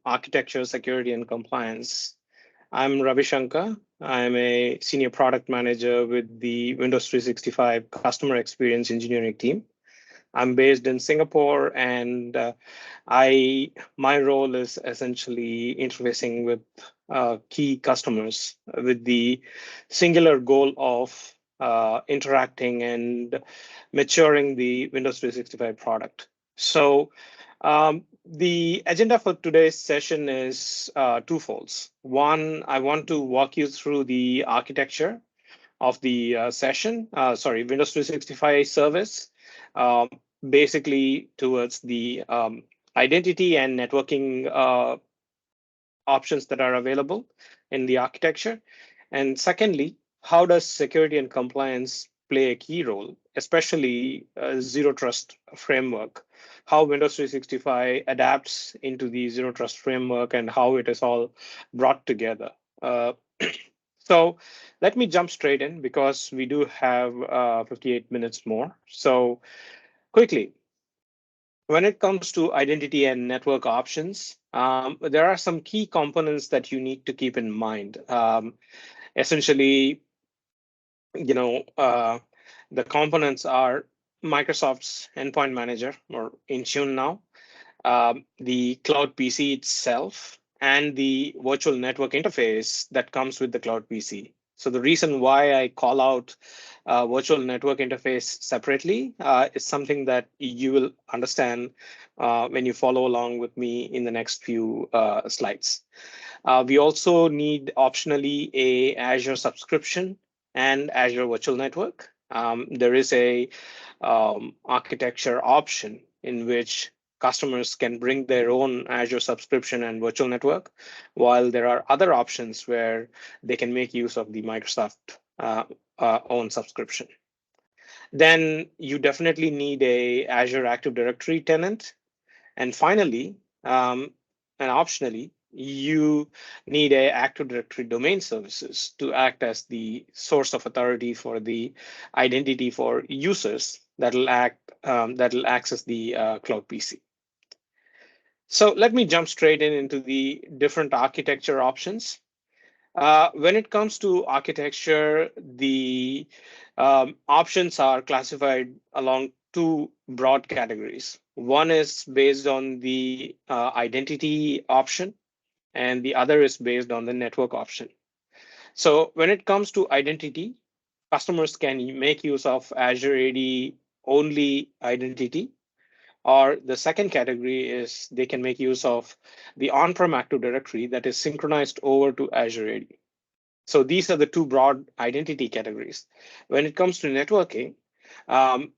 architecture, security, and compliance. I'm Ravi Shankar. I'm a senior product manager with the Windows 365 customer experience engineering team. I'm based in Singapore, and I my role is essentially interfacing with key customers with the singular goal of interacting and maturing the Windows 365 product. So the agenda for today's session is twofolds. One, I want to walk you through the architecture of the Windows 365 service, um, basically towards the identity and networking options that are available in the architecture. And secondly, how does security and compliance play a key role, especially zero trust framework, how Windows 365 adapts into the zero trust framework and how it is all brought together. Uh, so let me jump straight in because we do have 58 minutes more. So quickly, when it comes to identity and network options, there are some key components that you need to keep in mind. Essentially, you know, the components are Microsoft's Endpoint Manager, or Intune now, the Cloud PC itself, and the virtual network interface that comes with the Cloud PC. So the reason why I call out virtual network interface separately is something that you will understand when you follow along with me in the next few slides. We also need optionally a Azure subscription and Azure Virtual Network. There is a architecture option in which customers can bring their own Azure subscription and virtual network, while there are other options where they can make use of the Microsoft own subscription. Then you definitely need a Azure Active Directory tenant. And finally, and optionally, you need a Active Directory domain services to act as the source of authority for the identity for users that'll access the Cloud PC. So let me jump straight into the different architecture options. When it comes to architecture, the options are classified along two broad categories. One is based on the identity option, and the other is based on the network option. So when it comes to identity, customers can make use of Azure AD only identity, or the second category is they can make use of the on-prem Active Directory that is synchronized over to Azure AD. So these are the two broad identity categories. When it comes to networking, um,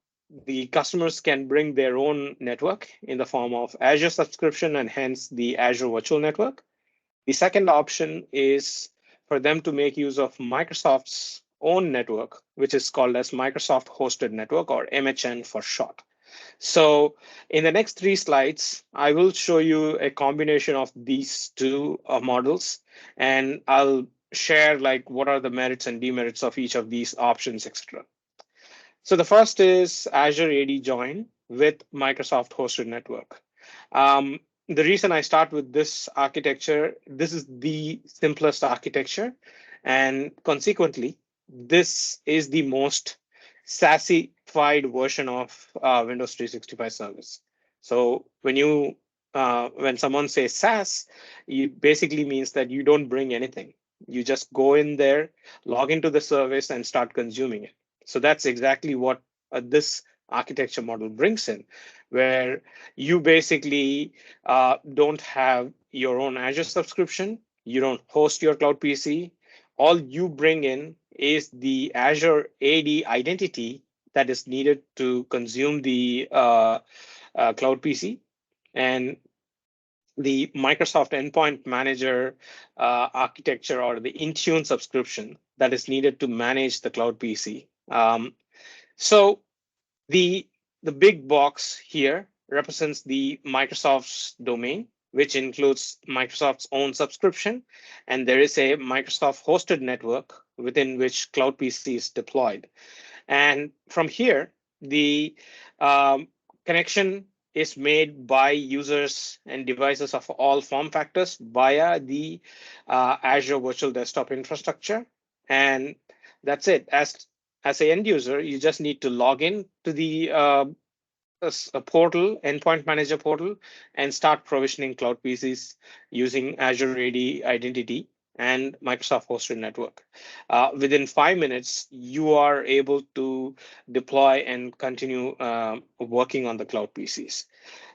the customers can bring their own network in the form of Azure subscription and hence the Azure Virtual Network. The second option is for them to make use of Microsoft's own network, which is called as Microsoft Hosted Network, or MHN for short. So in the next three slides, I will show you a combination of these two models, and I'll share like what are the merits and demerits of each of these options, etc. So the first is Azure AD join with Microsoft Hosted Network. The reason I start with this architecture, this is the simplest architecture, and consequently, this is the most SASified version of Windows 365 service. So when someone says SaaS, it basically means that you don't bring anything. You just go in there, log into the service, and start consuming it. So that's exactly what this architecture model brings in, where you basically don't have your own Azure subscription, you don't host your Cloud PC. All you bring in is the Azure AD identity that is needed to consume the Cloud PC, and the Microsoft Endpoint Manager architecture, or the Intune subscription that is needed to manage the Cloud PC. So the the big box here represents the Microsoft's domain, which includes Microsoft's own subscription, and there is a Microsoft hosted network within which Cloud PC is deployed. And from here, the connection is made by users and devices of all form factors via the Azure Virtual Desktop infrastructure. And that's it. As an end user, you just need to log in to the a portal, endpoint manager portal, and start provisioning cloud PCs using Azure AD identity and Microsoft hosted network. Within 5 minutes, you are able to deploy and continue working on the cloud PCs.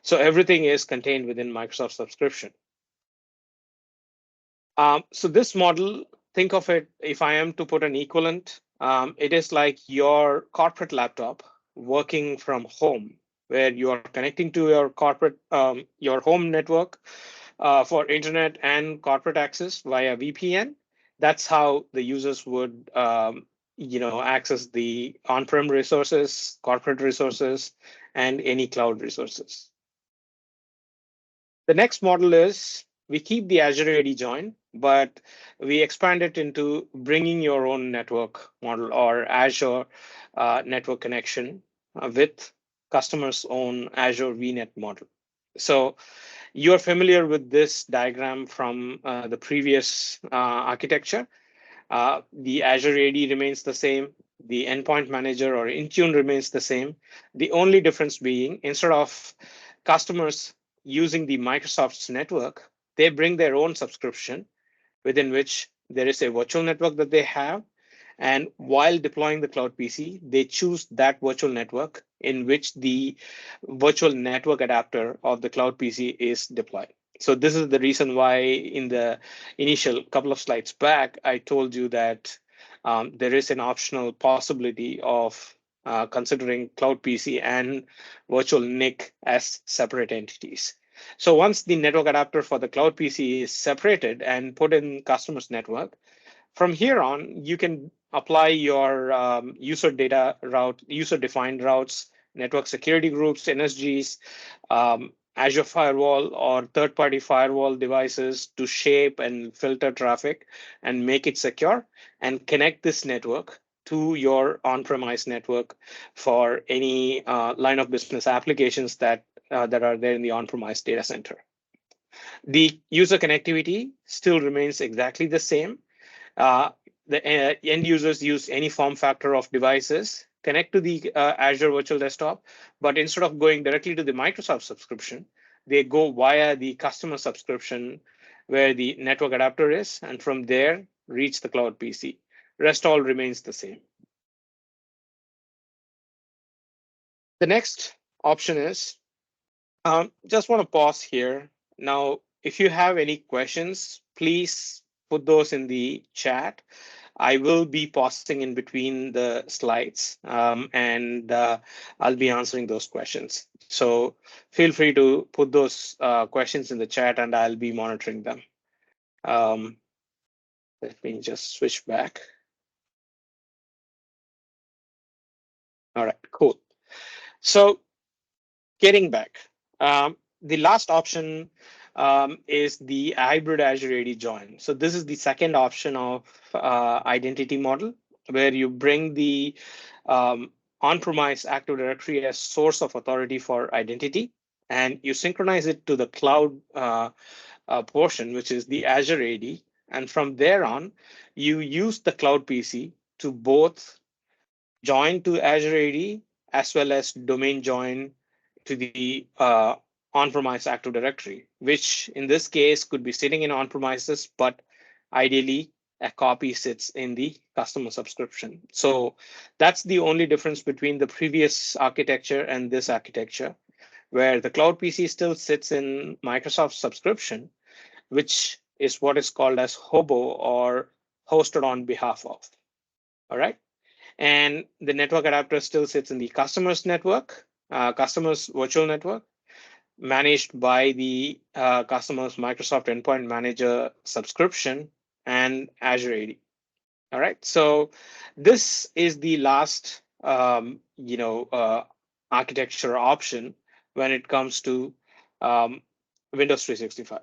So everything is contained within Microsoft subscription. So this model, think of it, if I am to put an equivalent, it is like your corporate laptop working from home, where you are connecting to your corporate, your home network for internet and corporate access via VPN. That's how the users would, access the on-prem resources, corporate resources, and any cloud resources. The next model is we keep the Azure AD join, but we expand it into bringing your own network model or Azure network connection with customers' own Azure VNet model. So you're familiar with this diagram from the previous architecture. The Azure AD remains the same. The endpoint manager or Intune remains the same. The only difference being instead of customers using the Microsoft's network, they bring their own subscription within which there is a virtual network that they have. And while deploying the cloud PC, they choose that virtual network in which the virtual network adapter of the cloud PC is deployed. So this is the reason why in the initial couple of slides back, I told you that there is an optional possibility of considering cloud PC and virtual NIC as separate entities. So once the network adapter for the cloud PC is separated and put in customer's network, from here on, you can apply your user data route, user defined routes, network security groups, NSGs, Azure firewall or third party firewall devices to shape and filter traffic and make it secure and connect this network to your on-premise network for any line of business applications that are there in the on-premise data center. The user connectivity still remains exactly the same. uh, the end users use any form factor of devices, connect to the Azure Virtual Desktop, but instead of going directly to the Microsoft subscription, they go via the customer subscription where the network adapter is, and from there reach the cloud PC. Rest all remains the same. The next option is just want to pause here. Now, if you have any questions, please put those in the chat. I will be pausing in between the slides and I'll be answering those questions. So feel free to put those questions in the chat and I'll be monitoring them. Let me just switch back. All right, cool. So getting back, the last option is the hybrid Azure AD join. So this is the second option of identity model where you bring the on-premise Active Directory as source of authority for identity, and you synchronize it to the cloud portion, which is the Azure AD. And from there on, you use the cloud PC to both join to Azure AD as well as domain join to the on-premise Active Directory, which in this case could be sitting in on-premises, but ideally a copy sits in the customer subscription. So that's the only difference between the previous architecture and this architecture, where the cloud PC still sits in Microsoft subscription, which is what is called as Hobo or hosted on behalf of. All right. And the network adapter still sits in the customer's network, customer's virtual network, managed by the customer's Microsoft Endpoint Manager subscription and Azure AD. All right, so this is the last, architecture option when it comes to Windows 365.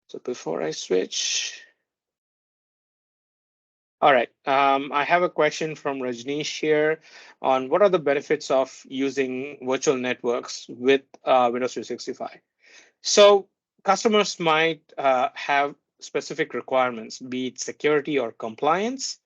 So before I switch, All right. I have a question from Rajneesh here on what are the benefits of using virtual networks with Windows 365. So customers might have specific requirements, be it security or compliance,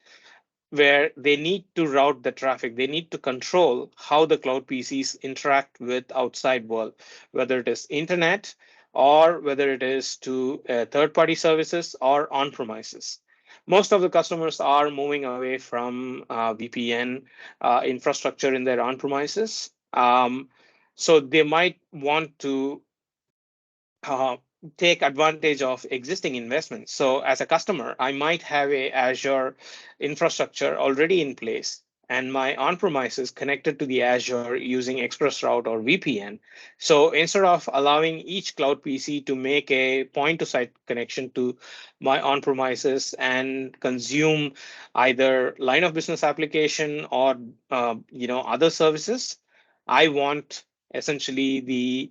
where they need to route the traffic. They need to control how the cloud PCs interact with outside world, whether it is internet or whether it is to third-party services or on-premises. Most of the customers are moving away from VPN infrastructure in their on-premises. So they might want to uh, take advantage of existing investments. So as a customer, I might have a Azure infrastructure already in place and my on-premises connected to the Azure using ExpressRoute or VPN. So instead of allowing each cloud PC to make a point-to-site connection to my on-premises and consume either line of business application or other services, I want essentially the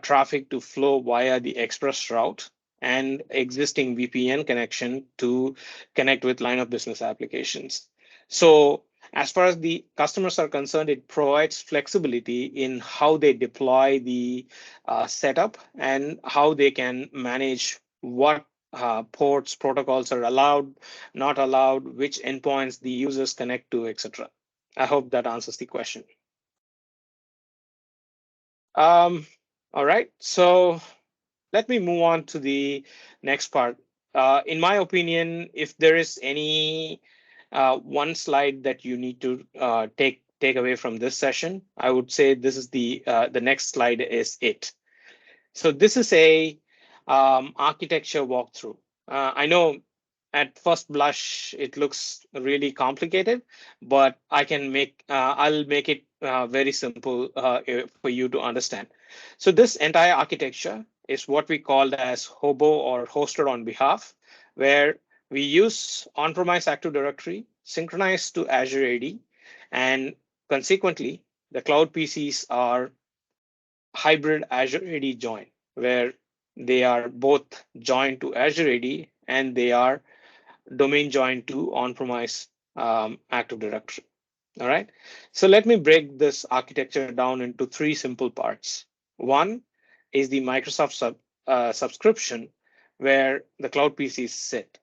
traffic to flow via the express route and existing VPN connection to connect with line of business applications. So as far as the customers are concerned, it provides flexibility in how they deploy the setup and how they can manage what ports, protocols are allowed, not allowed, which endpoints the users connect to, etc. I hope that answers the question. Um, all right, so let me move on to the next part. In my opinion, if there is any one slide that you need to take away from this session, I would say this is the next slide is it. So this is a architecture walkthrough. I know at first blush it looks really complicated, but I'll make it very simple for you to understand. So this entire architecture is what we called as hobo or hosted on behalf, where we use on-premise Active Directory synchronized to Azure AD, and consequently the cloud PCs are hybrid Azure AD join, where they are both joined to Azure AD and they are domain joined to on-premise Active Directory. All right. So let me break this architecture down into three simple parts. One is the Microsoft subscription, where the cloud PCs sit.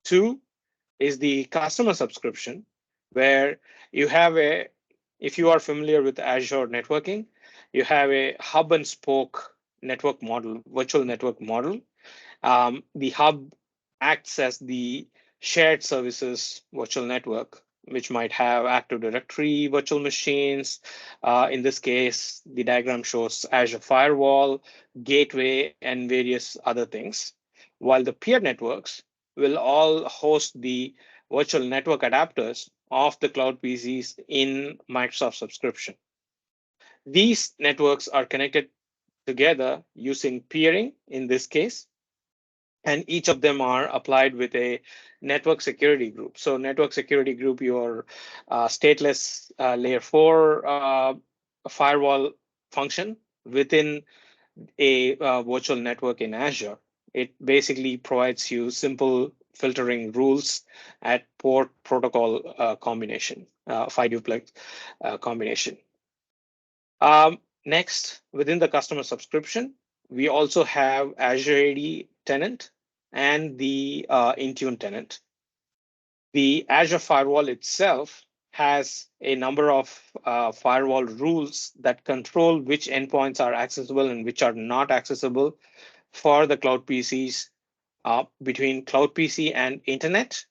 Two is the customer subscription, where you have a, if you are familiar with Azure networking, you have a hub and spoke network model, virtual network model. The hub acts as the shared services virtual network, which might have Active Directory virtual machines. In this case, the diagram shows Azure Firewall, Gateway, and various other things, while the peer networks will all host the virtual network adapters of the cloud PCs in Microsoft subscription. These networks are connected together using peering in this case, and each of them are applied with a network security group. So network security group, your stateless layer 4 firewall function within a virtual network in Azure. It basically provides you simple filtering rules at port protocol combination, 5 duplex combination. Next, within the customer subscription, we also have Azure AD tenant and the Intune tenant. The Azure firewall itself has a number of firewall rules that control which endpoints are accessible and which are not accessible for the cloud PCs between cloud PC and internet,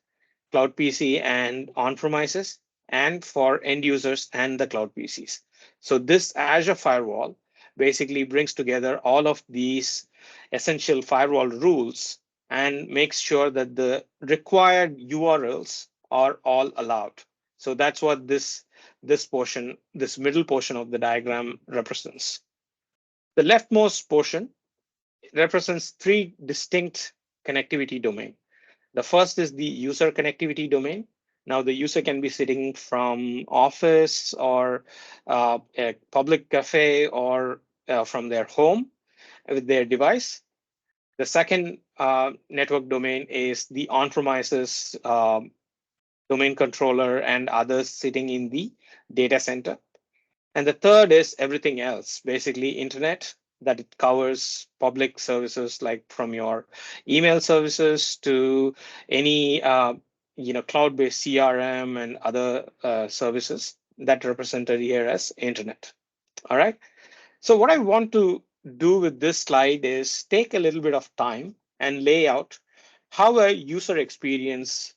cloud PC and on-premises, and for end users and the cloud PCs. So this Azure firewall basically brings together all of these essential firewall rules and makes sure that the required URLs are all allowed. So that's what this portion, this middle portion of the diagram represents. The leftmost portion represents three distinct connectivity domains. The first is the user connectivity domain. Now, the user can be sitting from office or a public cafe or from their home with their device. The second network domain is the on-premises domain controller, and others sitting in the data center. And the third is everything else, basically internet, that it covers public services like from your email services to any cloud-based CRM and other services that represented here as internet. All right. So what I want to do with this slide is take a little bit of time and lay out how a user experience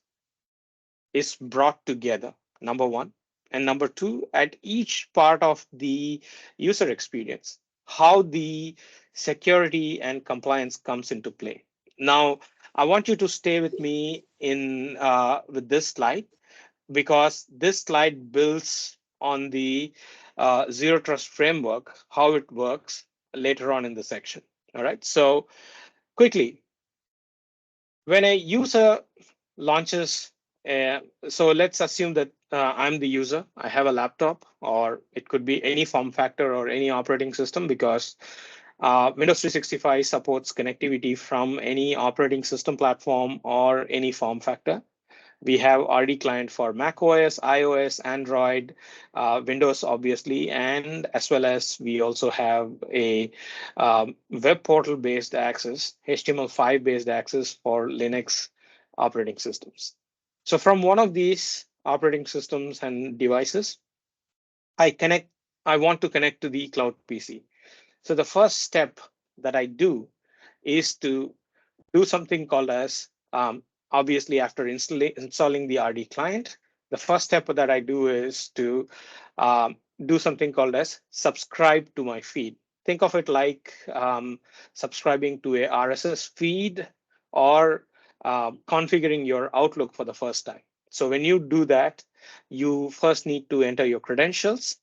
is brought together, number one. And number two, at each part of the user experience, how the security and compliance comes into play. Now, I want you to stay with me in with this slide because this slide builds on the zero trust framework, how it works later on in the section. All right. So quickly, when a user launches, uh, so let's assume that I'm the user. I have a laptop, or it could be any form factor or any operating system because Windows 365 supports connectivity from any operating system platform or any form factor. We have RD client for Mac OS, iOS, Android, Windows, obviously, and as well as we also have a web portal based access, HTML5 based access for Linux operating systems. So from one of these operating systems and devices, I connect. I want to connect to the cloud PC. So the first step that I do is to do something called as obviously after installing the RD client, the first step that I do is to do something called as subscribe to my feed. Think of it like subscribing to a RSS feed or configuring your Outlook for the first time. So when you do that, you first need to enter your credentials.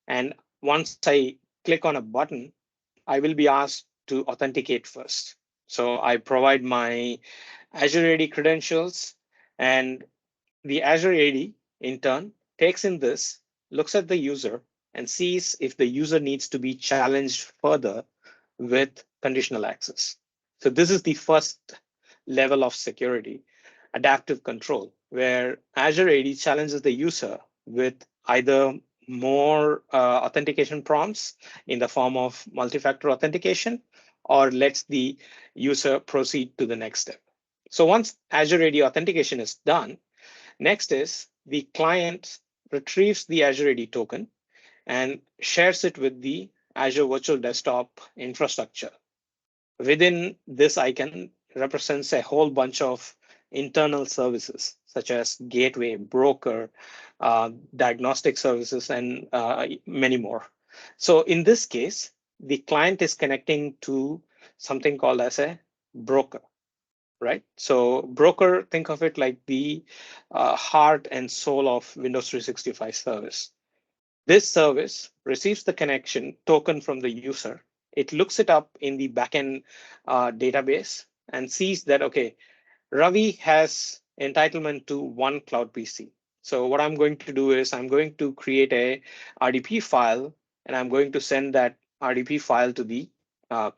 And once I click on a button, I will be asked to authenticate first. So I provide my Azure AD credentials, and the Azure AD in turn takes in this, looks at the user, and sees if the user needs to be challenged further with conditional access. So this is the first level of security, adaptive control, where Azure AD challenges the user with either more authentication prompts in the form of multi-factor authentication, or lets the user proceed to the next step. So once Azure AD authentication is done, next is the client retrieves the Azure AD token and shares it with the Azure Virtual Desktop infrastructure. Within this icon represents a whole bunch of internal services such as gateway, broker, diagnostic services, and many more. So in this case, the client is connecting to something called as a broker, right? So broker, think of it like the heart and soul of Windows 365 service. This service receives the connection token from the user. It looks it up in the backend database and sees that, okay, Ravi has entitlement to one cloud PC. So what I'm going to do is I'm going to create a RDP file, and I'm going to send that RDP file to the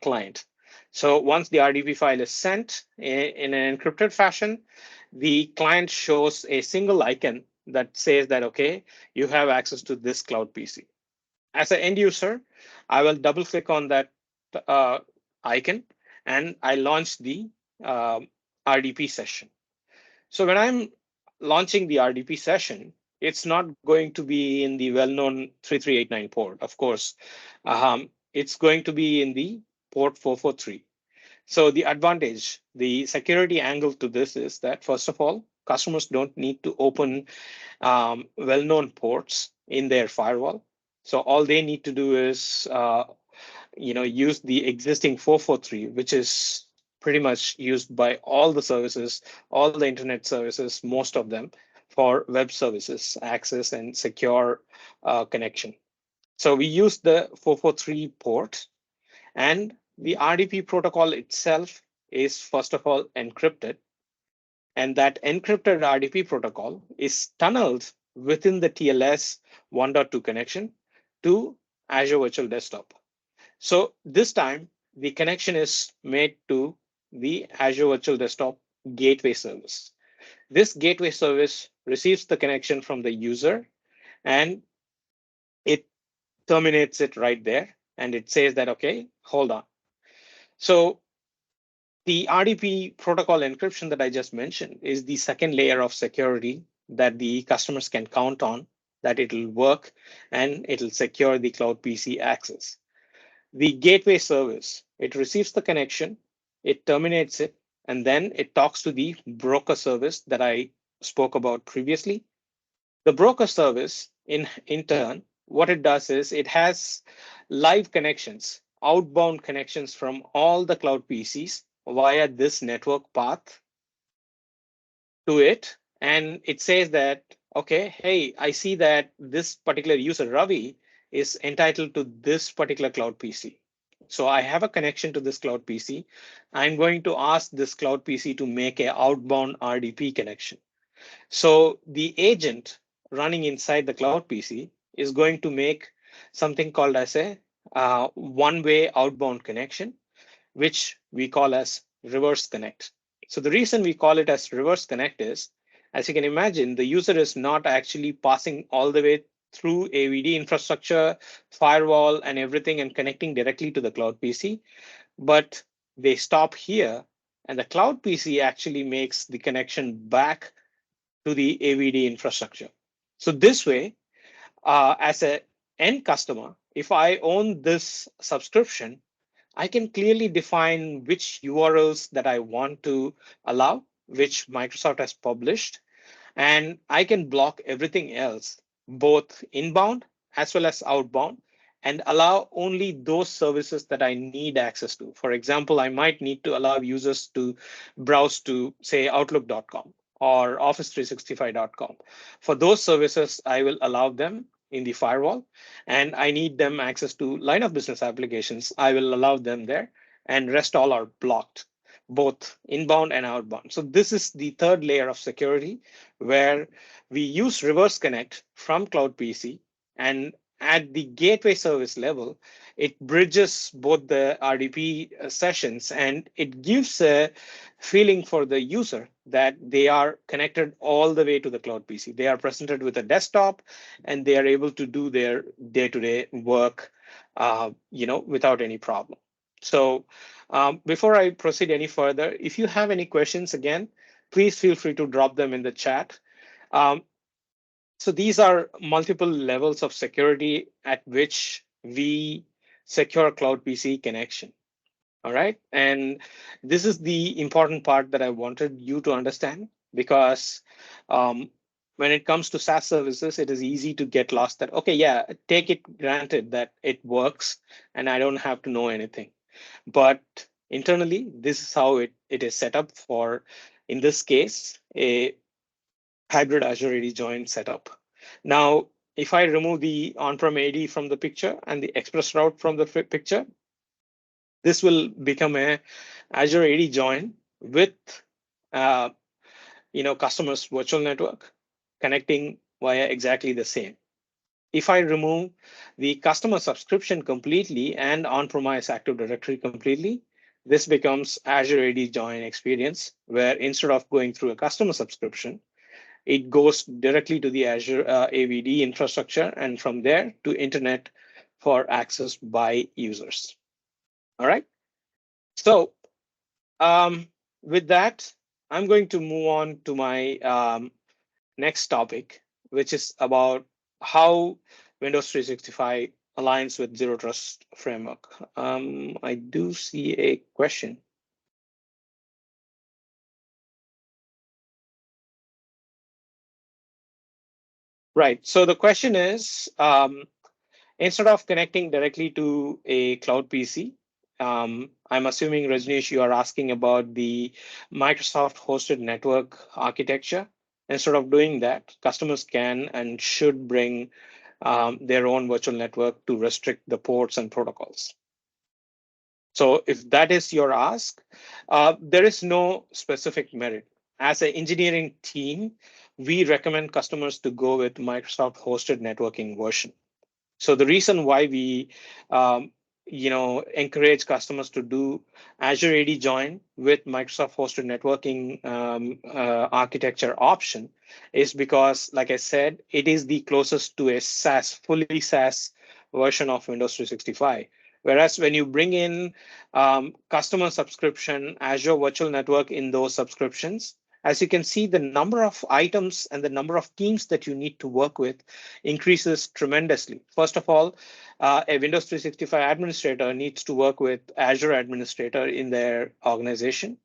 client. So once the RDP file is sent in an encrypted fashion, the client shows a single icon that says that, okay, you have access to this cloud PC. As an end user, I will double click on that uh, icon and I launch the RDP session. So when I'm launching the RDP session, it's not going to be in the well-known 3389 port, of course. It's going to be in the port 443. So the advantage, the security angle to this is that, first of all, customers don't need to open well-known ports in their firewall. So all they need to do is use the existing 443, which is pretty much used by all the services, all the internet services, most of them, for web services access and secure connection. So we use the 443 port, and the RDP protocol itself is first of all encrypted, and that encrypted RDP protocol is tunneled within the TLS 1.2 connection to Azure Virtual Desktop. So this time, the connection is made to the Azure Virtual Desktop gateway service. This gateway service receives the connection from the user and it terminates it right there. And it says that, okay, hold on. So the RDP protocol encryption that I just mentioned is the second layer of security that the customers can count on, that it'll work and it'll secure the cloud PC access. The gateway service, it receives the connection, it terminates it, and then it talks to the broker service that I spoke about previously. The broker service, in turn, what it does is it has live connections, outbound connections from all the cloud PCs via this network path to it. And it says that, okay, hey, I see that this particular user, Ravi, is entitled to this particular cloud PC. So I have a connection to this cloud PC. I'm going to ask this cloud PC to make a outbound RDP connection. So the agent running inside the cloud PC is going to make something called as a one-way outbound connection, which we call as reverse connect. So the reason we call it as reverse connect is, as you can imagine, the user is not actually passing all the way through AVD infrastructure, firewall, and everything and connecting directly to the cloud PC, but they stop here and the cloud PC actually makes the connection back to the AVD infrastructure. So this way, as an end customer, if I own this subscription, I can clearly define which URLs that I want to allow, which Microsoft has published, and I can block everything else, both inbound as well as outbound, and allow only those services that I need access to. For example, I might need to allow users to browse to, say, Outlook.com or Office365.com. For those services, I will allow them in the firewall, and I need them access to line of business applications. I will allow them there, and rest all are blocked, both inbound and outbound. So this is the third layer of security where we use reverse connect from cloud PC, and at the gateway service level, it bridges both the RDP sessions and it gives a feeling for the user that they are connected all the way to the cloud PC. They are presented with a desktop and they are able to do their day-to-day work, without any problem. So before I proceed any further, if you have any questions, again, please feel free to drop them in the chat. Um, so these are multiple levels of security at which we secure cloud PC connection. All right. And this is the important part that I wanted you to understand, because um, when it comes to SaaS services, it is easy to get lost that, okay, yeah, take it granted that it works and I don't have to know anything. But internally, this is how it is set up for, in this case, a hybrid Azure AD join setup. Now, if I remove the on-prem AD from the picture and the express route from the picture, this will become a Azure AD join with uh, customers virtual network connecting via exactly the same. If I remove the customer subscription completely and on-premise Active Directory completely, this becomes Azure AD join experience, where instead of going through a customer subscription, it goes directly to the Azure AVD infrastructure, and from there to internet for access by users. All right. So with that, I'm going to move on to my next topic, which is about how Windows 365 aligns with Zero Trust framework. I do see a question. Right. So the question is, instead of connecting directly to a cloud PC, I'm assuming, Rajneesh, you are asking about the Microsoft hosted network architecture. Instead of doing that, customers can and should bring their own virtual network to restrict the ports and protocols. So if that is your ask, there is no specific merit. As an engineering team, we recommend customers to go with Microsoft hosted networking version. So the reason why we encourage customers to do Azure AD join with Microsoft hosted networking architecture option is because, like I said, it is the closest to a fully SaaS version of Windows 365. Whereas when you bring in customer subscription, Azure Virtual Network in those subscriptions, as you can see, the number of items and the number of teams that you need to work with increases tremendously. First of all, a Windows 365 administrator needs to work with Azure administrator in their organization.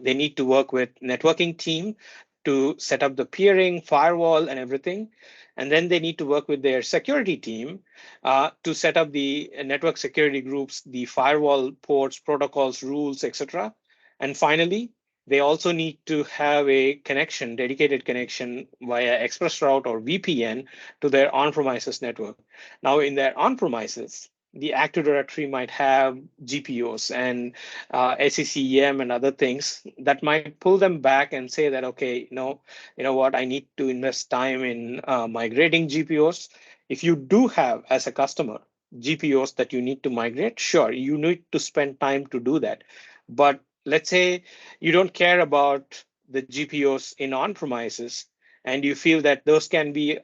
They need to work with networking team to set up the peering, firewall, and everything. And then they need to work with their security team to set up the network security groups, the firewall ports, protocols, rules, etc. And finally, they also need to have a connection, dedicated connection via Express Route or VPN to their on-premises network. Now, in their on-premises, the Active Directory might have GPOs and SCCM and other things that might pull them back and say that, okay, what, I need to invest time in migrating GPOs. If you do have, as a customer, GPOs that you need to migrate, sure, you need to spend time to do that. But let's say you don't care about the GPOs in on-premises, and you feel that those can be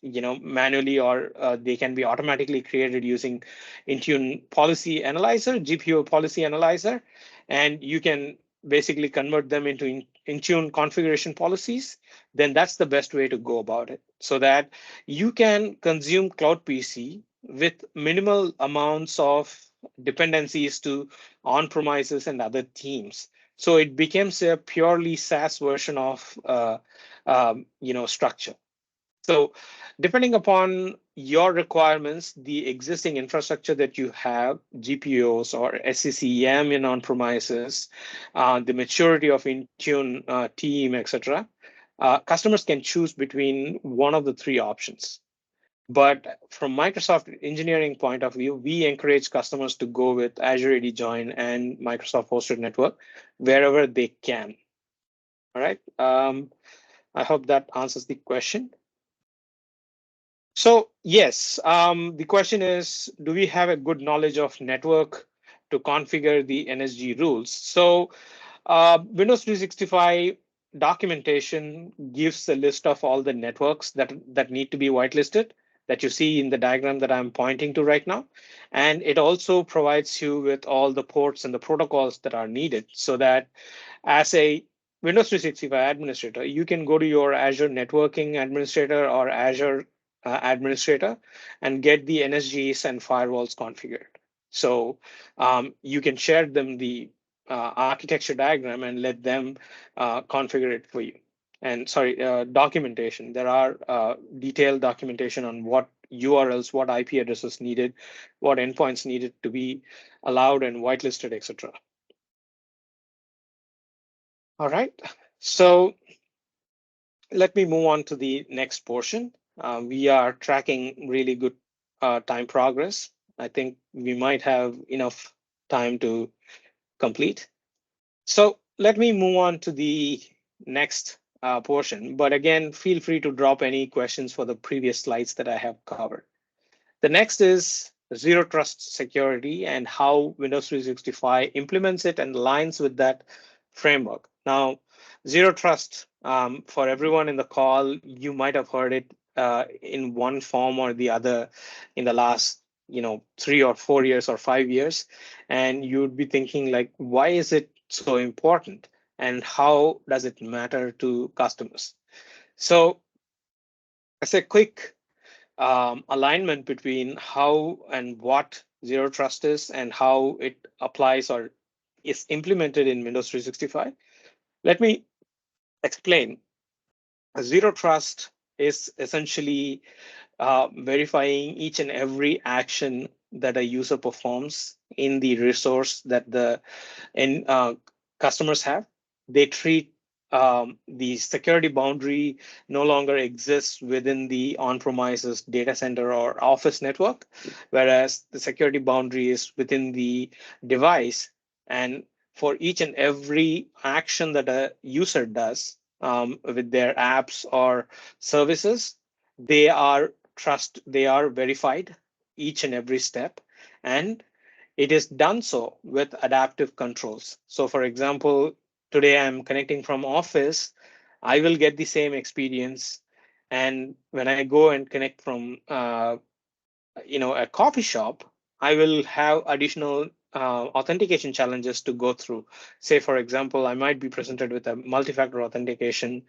manually, or they can be automatically created using Intune Policy Analyzer, GPO Policy Analyzer, and you can basically convert them into Intune configuration policies, then that's the best way to go about it, so that you can consume Cloud PC with minimal amounts of dependencies to on-premises and other teams. So it becomes a purely SaaS version of structure. So depending upon your requirements, the existing infrastructure that you have, GPOs or SCCM in on-premises, the maturity of Intune team, etc., customers can choose between one of the three options. But from Microsoft engineering point of view, we encourage customers to go with Azure AD Join and Microsoft Hosted Network wherever they can. All right. I hope that answers the question. So yes, the question is, do we have a good knowledge of network to configure the NSG rules? So Windows 365 documentation gives a list of all the networks that need to be whitelisted that you see in the diagram that I'm pointing to right now. And it also provides you with all the ports and the protocols that are needed, so that as a Windows 365 administrator, you can go to your Azure networking administrator or Azure administrator and get the NSGs and firewalls configured. So you can share them the architecture diagram and let them configure it for you. And sorry, documentation. There are detailed documentation on what URLs, what IP addresses needed, what endpoints needed to be allowed and whitelisted, etc. All right. So let me move on to the next portion. We are tracking really good time progress. I think we might have enough time to complete. So let me move on to the next portion. But again, feel free to drop any questions for the previous slides that I have covered. The next is zero trust security and how Windows 365 implements it and aligns with that framework. Now, zero trust, for everyone in the call, you might have heard it in one form or the other in the last 3 or 4 years or 5 years. And you'd be thinking like, why is it so important? And how does it matter to customers? So as a quick alignment between how and what zero trust is and how it applies or is implemented in Windows 365. Let me explain. Zero trust is essentially verifying each and every action that a user performs in the resource that the customers have. They treat the security boundary no longer exists within the on-premises data center or office network, whereas the security boundary is within the device. And for each and every action that a user does with their apps or services, they are verified each and every step, And it is done so with adaptive controls. So for example, today I'm connecting from office, I will get the same experience. And when I go and connect from a coffee shop, I will have additional authentication challenges to go through. Say for example, I might be presented with a multi-factor authentication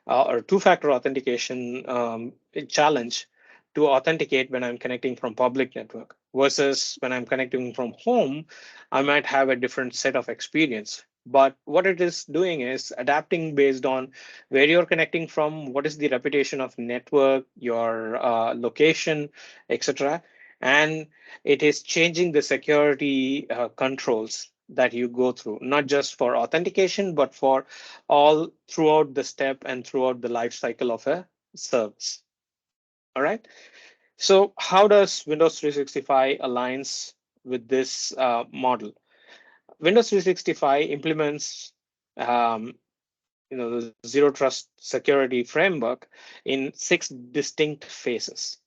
or two-factor authentication challenge to authenticate when I'm connecting from public network versus when I'm connecting from home, I might have a different set of experience. But what it is doing is adapting based on where you're connecting from, what is the reputation of network, your location, etc. And it is changing the security controls that you go through, not just for authentication, but for all throughout the step and throughout the life cycle of a service. All right. So how does Windows 365 aligns with this model? Windows 365 implements the zero trust security framework in 6 distinct phases.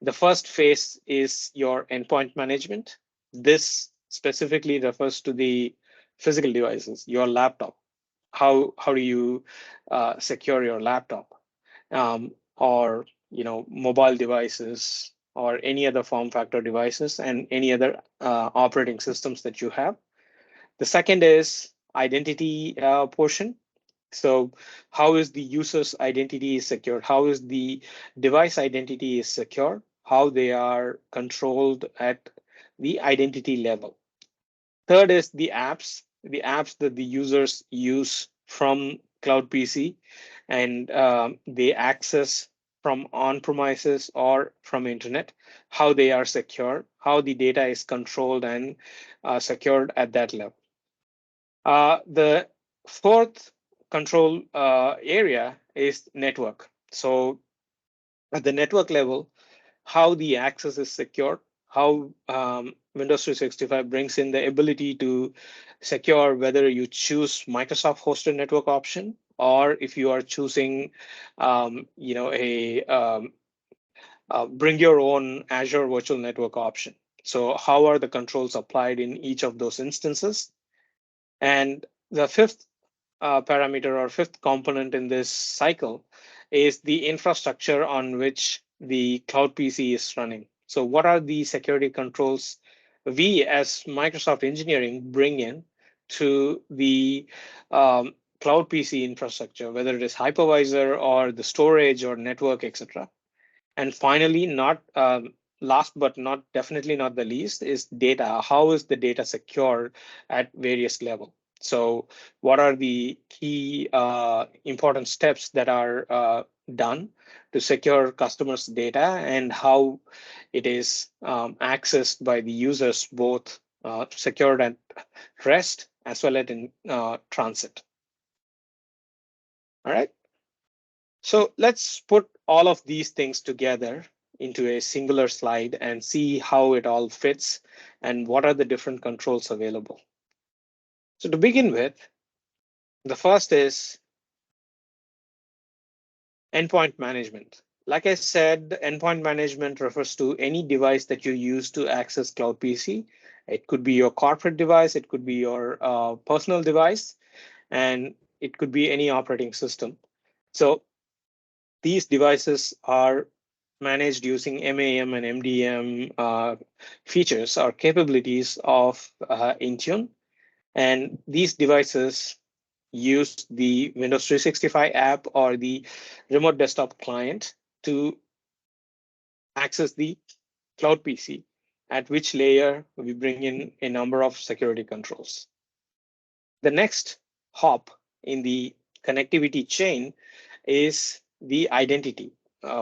The first phase is your endpoint management. This specifically refers to the physical devices, your laptop. How do you secure your laptop, or mobile devices or any other form factor devices and any other operating systems that you have. The second is identity portion. So how is the user's identity is secured? How is the device identity is secure? How they are controlled at the identity level. Third is the apps that the users use from Cloud PC and they access from on-premises or from internet, how they are secure, how the data is controlled and secured at that level. The fourth control area is network. So at the network level, how the access is secured, how Windows 365 brings in the ability to secure whether you choose Microsoft hosted network option or if you are choosing, bring your own Azure virtual network option. So how are the controls applied in each of those instances? And the fifth parameter or fifth component in this cycle is the infrastructure on which the Cloud PC is running. So what are the security controls we as Microsoft engineering bring in to the Cloud PC infrastructure, whether it is hypervisor or the storage or network, etc. And finally, not last but not definitely not the least, is data. How is the data secured at various level? So, what are the key important steps that are done to secure customers' data, and how it is accessed by the users, both secured at rest as well as in transit. All right. So let's put all of these things together into a singular slide and see how it all fits and what are the different controls available. So to begin with, the first is endpoint management. Like I said, endpoint management refers to any device that you use to access Cloud PC. It could be your corporate device, it could be your personal device, and it could be any operating system. So these devices are managed using MAM and MDM features or capabilities of Intune. And these devices use the Windows 365 app or the remote desktop client to access the Cloud PC, at which layer we bring in a number of security controls. The next hop in the connectivity chain is the identity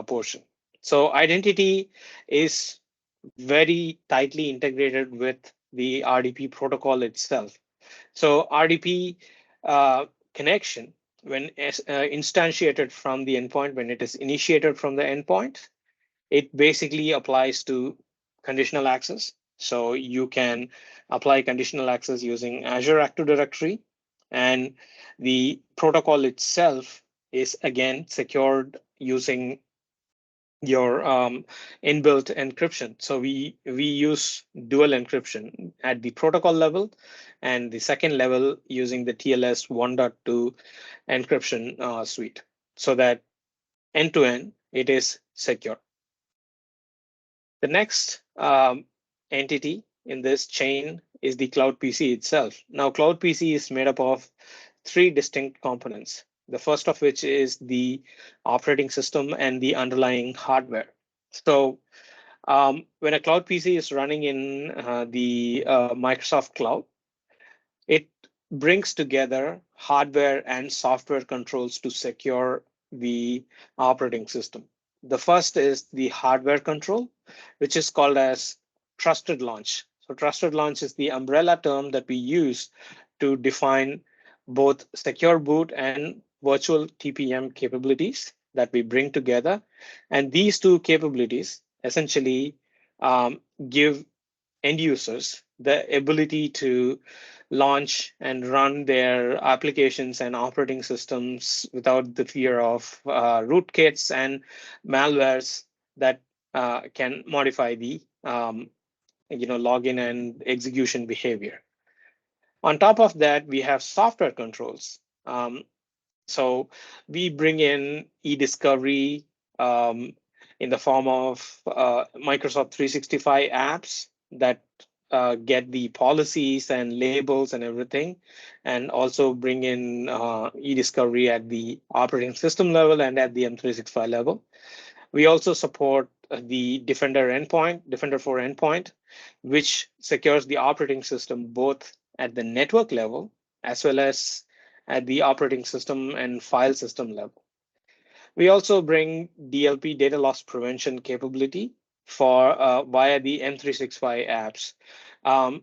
portion. So identity is very tightly integrated with the RDP protocol itself. So RDP connection, when instantiated from the endpoint, when it is initiated from the endpoint, it basically applies to conditional access. So you can apply conditional access using Azure Active Directory, and the protocol itself is again secured using your inbuilt encryption. So we use dual encryption at the protocol level, and the second level using the TLS 1.2 encryption suite, so that end to end it is secure. The next entity in this chain is the Cloud PC itself. Now, Cloud PC is made up of three distinct components. The first of which is the operating system and the underlying hardware. So, when a Cloud PC is running in the Microsoft Cloud, it brings together hardware and software controls to secure the operating system. The first is the hardware control, which is called as trusted launch. So trusted launch is the umbrella term that we use to define both secure boot and virtual TPM capabilities that we bring together. And these two capabilities essentially give end users the ability to launch and run their applications and operating systems without the fear of rootkits and malwares that can modify the login and execution behavior. On top of that, we have software controls. So we bring in e-discovery in the form of Microsoft 365 apps that get the policies and labels and everything, and also bring in e-discovery at the operating system level and at the M365 level. We also support the Defender for endpoint, which secures the operating system both at the network level as well as at the operating system and file system level. We also bring DLP, data loss prevention capability for via the M365 apps. Um,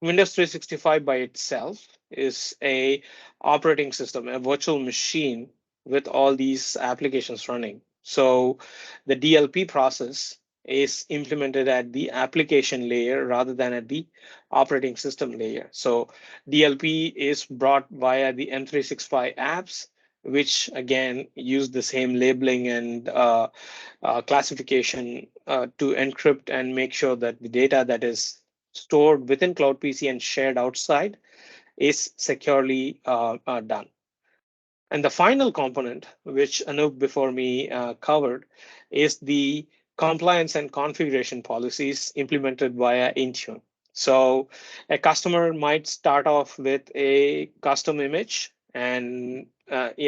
Windows 365 by itself is a operating system, a virtual machine with all these applications running. So the DLP process is implemented at the application layer rather than at the operating system layer. So DLP is brought via the M365 apps, which again use the same labeling and classification to encrypt and make sure that the data that is stored within Cloud PC and shared outside is securely done. And the final component, which Anup before me covered, is the compliance and configuration policies implemented via Intune. So a customer might start off with a custom image, and any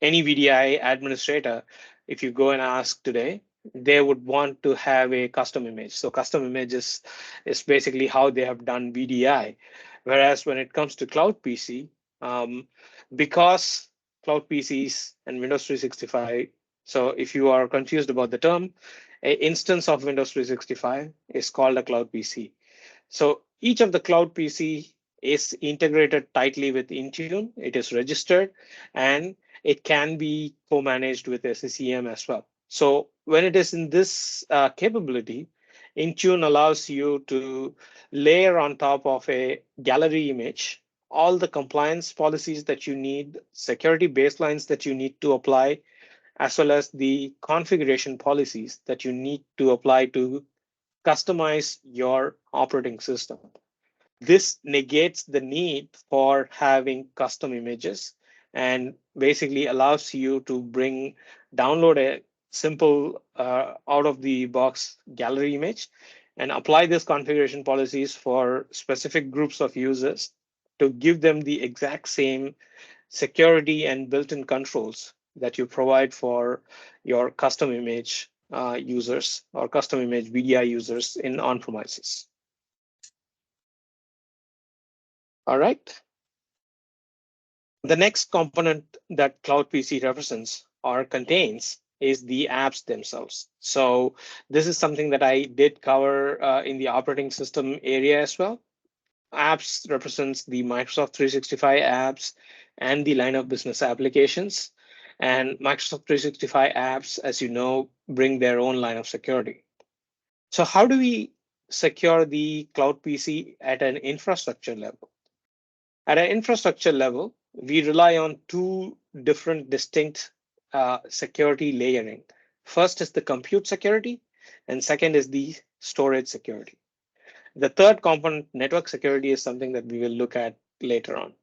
VDI administrator, if you go and ask today, they would want to have a custom image. So custom image is basically how they have done VDI. Whereas when it comes to Cloud PC, because Cloud PCs and Windows 365, so if you are confused about the term, an instance of Windows 365 is called a Cloud PC. So each of the Cloud PC is integrated tightly with Intune. It is registered, and it can be co-managed with SCCM as well. So when it is in this capability, Intune allows you to layer on top of a gallery image all the compliance policies that you need, security baselines that you need to apply, as well as the configuration policies that you need to apply to customize your operating system. This negates the need for having custom images and basically allows you to download a simple out of the box gallery image and apply these configuration policies for specific groups of users to give them the exact same security and built-in controls that you provide for your custom image users or custom image VDI users in on-premises. All right. The next component that Cloud PC represents or contains is the apps themselves. So this is something that I did cover in the operating system area as well. Apps represents the Microsoft 365 apps and the line of business applications. And Microsoft 365 apps, as you know, bring their own line of security. So how do we secure the Cloud PC at an infrastructure level? At an infrastructure level, we rely on two different distinct security layering. First is the compute security, and second is the storage security. The third component, network security, is something that we will look at later on.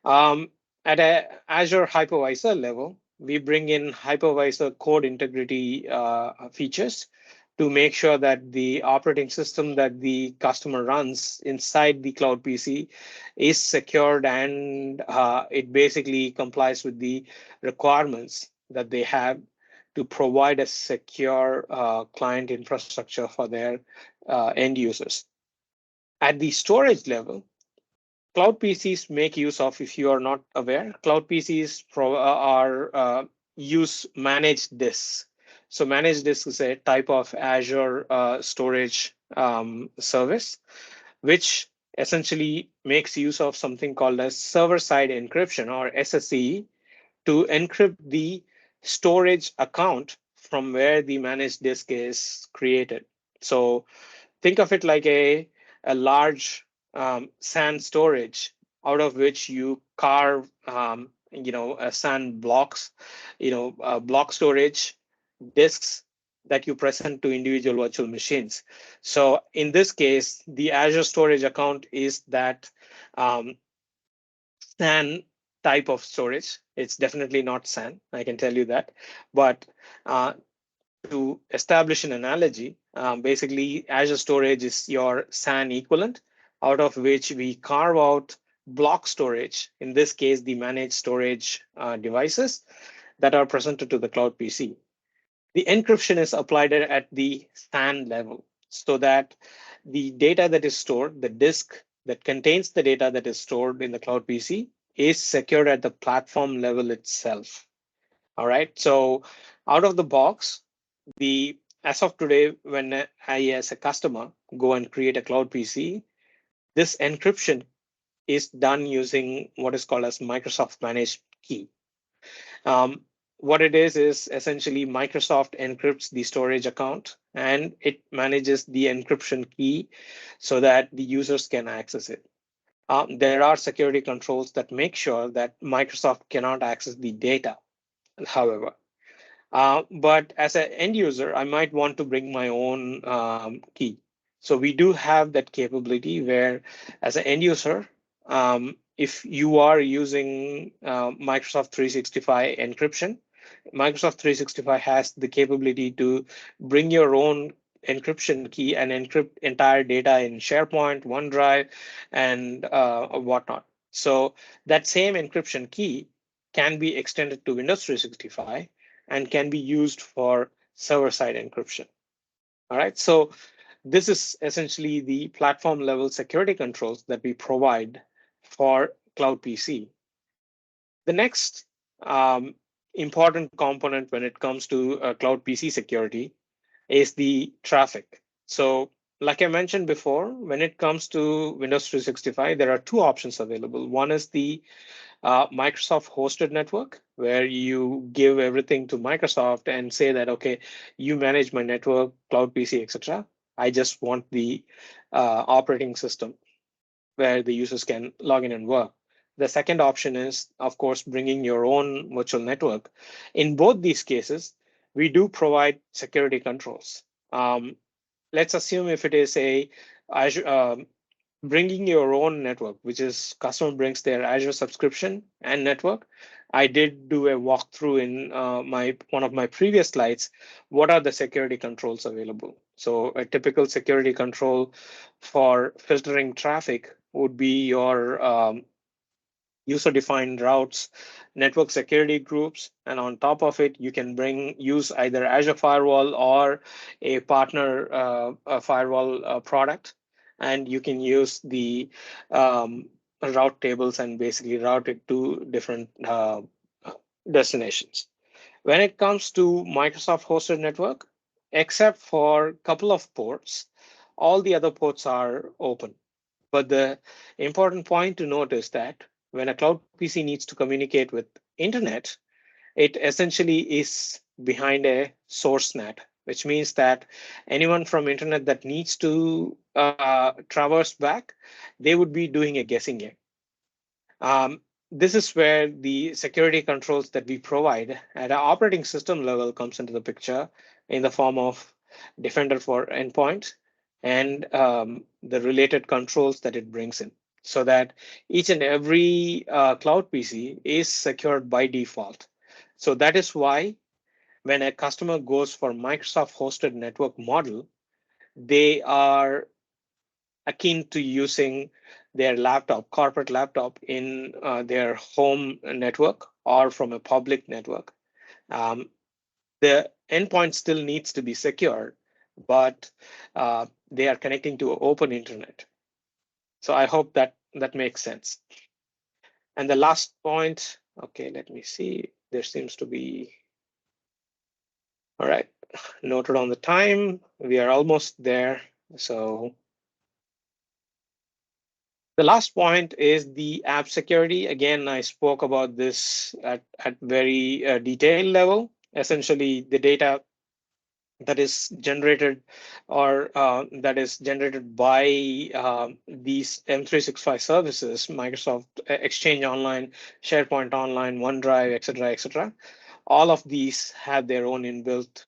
Um, at a Azure hypervisor level, we bring in hypervisor code integrity features to make sure that the operating system that the customer runs inside the cloud PC is secured, and it basically complies with the requirements that they have to provide a secure client infrastructure for their end users. At the storage level, cloud PCs make use of, if you are not aware, cloud PCs are use managed disks. So managed disk is a type of Azure storage service, which essentially makes use of something called as server-side encryption, or SSE, to encrypt the storage account from where the managed disk is created. So think of it like a large SAN storage out of which you carve, a SAN blocks, block storage disks that you present to individual virtual machines. So in this case, the Azure storage account is that um, SAN type of storage. It's definitely not SAN, I can tell you that. But uh, to establish an analogy, basically Azure Storage is your SAN equivalent, out of which we carve out block storage, in this case, the managed storage devices that are presented to the cloud PC. The encryption is applied at the SAN level so that the data that is stored, the disk that contains the data that is stored in the cloud PC, is secured at the platform level itself. All right. So out of the box, the as of today, when I, as a customer, go and create a cloud PC, this encryption is done using what is called as Microsoft Managed Key. Um, what it is essentially Microsoft encrypts the storage account and it manages the encryption key so that the users can access it. There are security controls that make sure that Microsoft cannot access the data, however. But as an end user, I might want to bring my own key. So we do have that capability where, as an end user, if you are using Microsoft 365 encryption, Microsoft 365 has the capability to bring your own encryption key and encrypt entire data in SharePoint, OneDrive, and whatnot. So that same encryption key can be extended to Windows 365 and can be used for server-side encryption. All right, so this is essentially the platform level security controls that we provide for Cloud PC. The next important component when it comes to Cloud PC security is the traffic. So like I mentioned before, when it comes to Windows 365, there are two options available. One is the Microsoft hosted network, where you give everything to Microsoft and say that, okay, you manage my network, cloud PC, etc. I just want the operating system where the users can log in and work. The second option is, of course, bringing your own virtual network. In both these cases, we do provide security controls. Let's assume if it is a Azure, bringing your own network, which is customer brings their Azure subscription and network. I did do a walkthrough in my one of my previous slides. What are the security controls available? So a typical security control for filtering traffic would be your user-defined routes, network security groups, and on top of it, you can use either Azure Firewall or a partner a firewall product, and you can use the route tables and basically route it to different destinations. When it comes to Microsoft hosted network, except for a couple of ports, all the other ports are open. But the important point to note is that when a cloud PC needs to communicate with internet, it essentially is behind a source net, which means that anyone from internet that needs to traverse back, they would be doing a guessing game. This is where the security controls that we provide at an operating system level comes into the picture in the form of Defender for endpoint and the related controls that it brings in, so that each and every cloud PC is secured by default. So that is why when a customer goes for Microsoft hosted network model, they are akin to using their laptop, corporate laptop, in their home network or from a public network. Um, the endpoint still needs to be secure, but they are connecting to open internet. So I hope that that makes sense. And the last point, okay, let me see. There seems to be, all right, noted on the time. We are almost there. So the last point is the app security. Again, I spoke about this at very detailed level. Essentially, the data that is generated or that is generated by these M365 services, Microsoft Exchange Online, SharePoint Online, OneDrive, etc., etc. All of these have their own inbuilt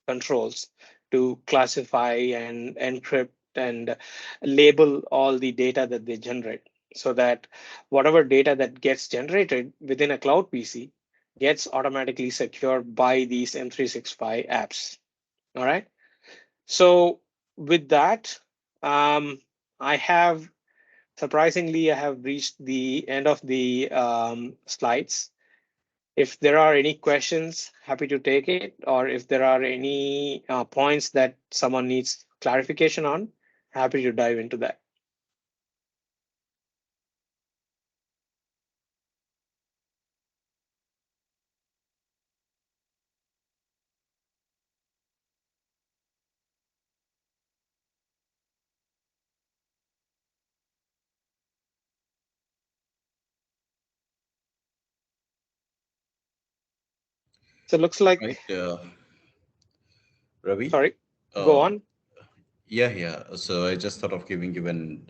controls to classify and encrypt and label all the data that they generate, so that whatever data that gets generated within a cloud PC gets automatically secured by these M365 apps. All right. So with that, um, I have surprisingly I have reached the end of the slides. If there are any questions, happy to take it, or if there are any points that someone needs clarification on, happy to dive into that. So it looks like, Right, Ravi. sorry, go Uh, on. yeah, yeah. So I just thought of giving you an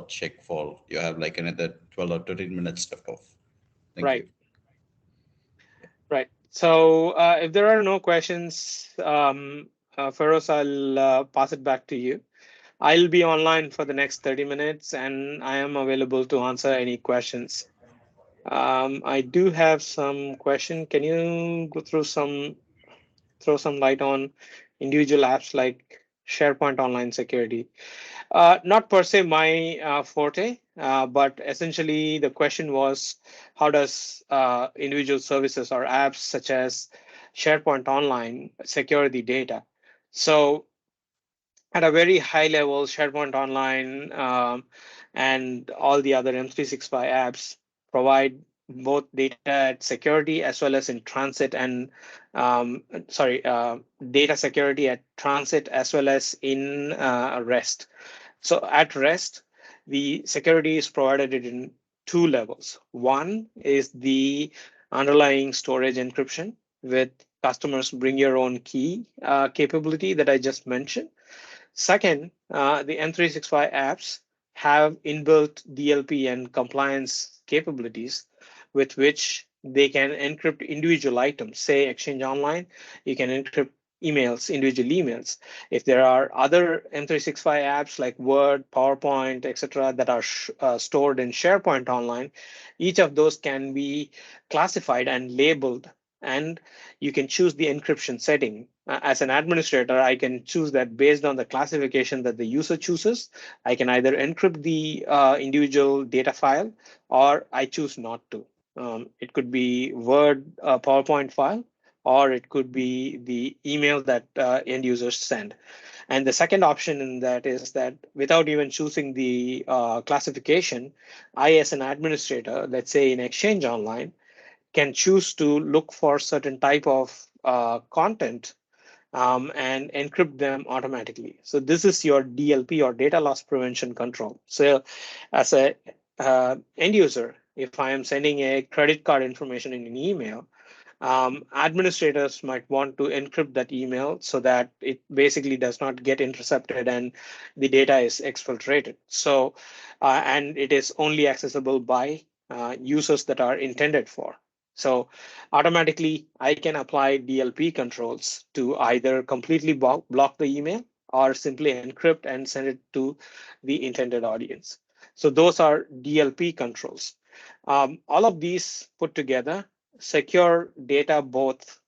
check for you have like another 12 or 13 minutes left off. Thank you. Right, right. So if there are no questions, Feroz, I'll pass it back to you. I'll be online for the next 30 minutes and I am available to answer any questions. I do have some question. Can you go through throw some light on individual apps like SharePoint Online Security? Not per se my forte, but essentially the question was, how does individual services or apps such as SharePoint Online secure the data? So at a very high level, SharePoint Online and all the other M365 apps provide both data at security as well as in transit and sorry, data security at transit as well as in rest. So at rest, the security is provided in two levels. One is the underlying storage encryption with customers bring your own key capability that I just mentioned. Second, the M365 apps have inbuilt DLP and compliance capabilities with which they can encrypt individual items. Say Exchange Online, you can encrypt emails, individual emails. If there are other M365 apps like Word, PowerPoint, etc., that are stored in SharePoint Online, each of those can be classified and labeled, and you can choose the encryption setting. As an administrator, I can choose that based on the classification that the user chooses. I can either encrypt the individual data file or I choose not to. It could be Word, PowerPoint file, or it could be the email that end users send. And the second option in that is that without even choosing the classification, I, as an administrator, let's say in Exchange Online, can choose to look for certain type of content and encrypt them automatically. So this is your DLP or data loss prevention control. So as a end user, if I am sending a credit card information in an email, administrators might want to encrypt that email so that it basically does not get intercepted and the data is exfiltrated. So, and it is only accessible by users that are intended for. So automatically, I can apply DLP controls to either completely block the email or simply encrypt and send it to the intended audience. So those are DLP controls. All of these put together secure data both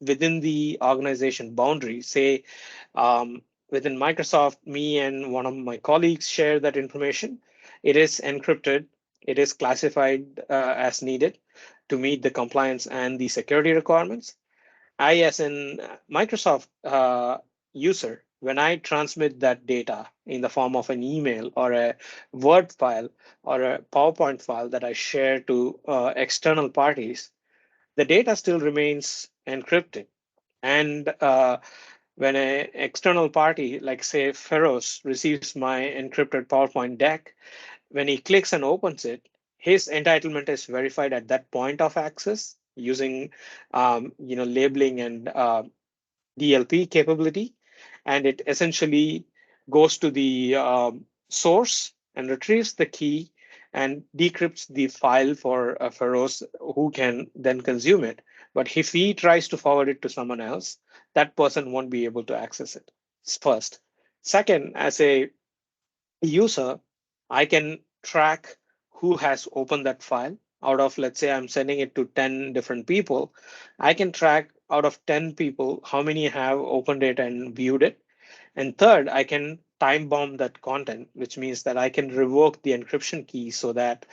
within the organization boundary. Say within Microsoft, me and one of my colleagues share that information. It is encrypted. It is classified as needed to meet the compliance and the security requirements. I, as an Microsoft user, when I transmit that data in the form of an email or a Word file or a PowerPoint file that I share to external parties, the data still remains encrypted. And when an external party, like say Feroz, receives my encrypted PowerPoint deck, when he clicks and opens it, his entitlement is verified at that point of access using labeling and DLP capability, and it essentially goes to the source and retrieves the key and decrypts the file for Feroz, who can then consume it. But if he tries to forward it to someone else, that person won't be able to access it. First. Second, as a user, I can track who has opened that file. Out of, let's say, I'm sending it to 10 different people, I can track out of 10 people how many have opened it and viewed it. And third, I can time bomb that content, which means that I can revoke the encryption key so that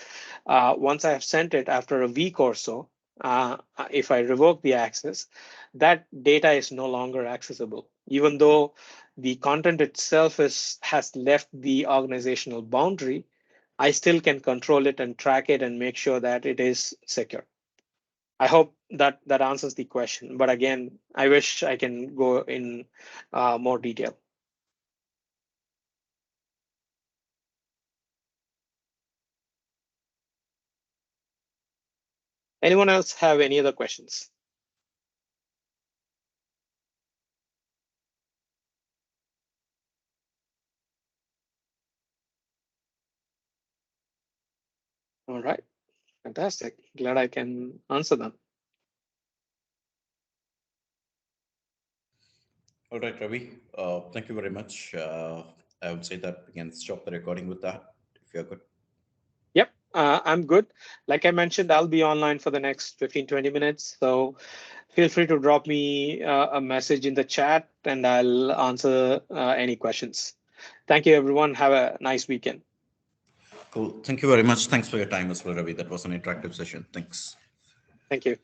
once I have sent it after a week or so, if I revoke the access, that data is no longer accessible, even though the content itself has left the organizational boundary. I still can control it and track it and make sure that it is secure. I hope that that answers the question. But again, I wish I can go in more detail. Anyone else have any other questions? All right, fantastic. Glad I can answer them. All right, Ravi. Thank you very much. I would say that we can stop the recording with that if you're good. Yep, I'm good. Like I mentioned, I'll be online for the next 15, 20 minutes. So feel free to drop me a message in the chat and I'll answer any questions. Thank you, everyone. Have a nice weekend. Cool. Thank you very much. Thanks for your time as well, Ravi. That was an interactive session. Thanks. Thank you.